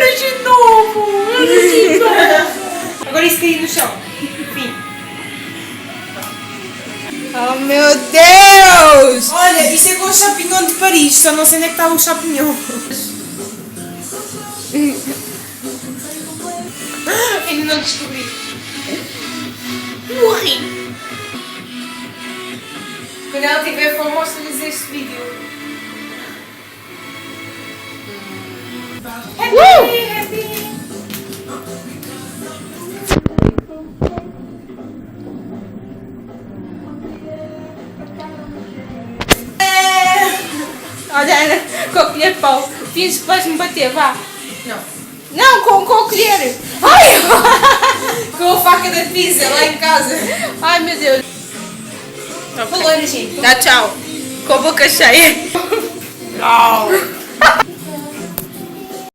Era de novo! Era de novo! Agora isso cair no chão. Enfim. Oh meu Deus! Olha, isso é com o champignon de Paris, só não sei onde é que está o champignon. Ainda não descobri. Morri! Quando ela tiver fome, mostra-lhes este vídeo. Happy! Olha, Ana, com a colher de pau. Finge que vais me bater, vá. Não. Não, com a colher. Ai! Com a faca da pizza lá em casa. Ai, meu Deus. Falou, gente. Dá tchau. Com a boca cheia. Não.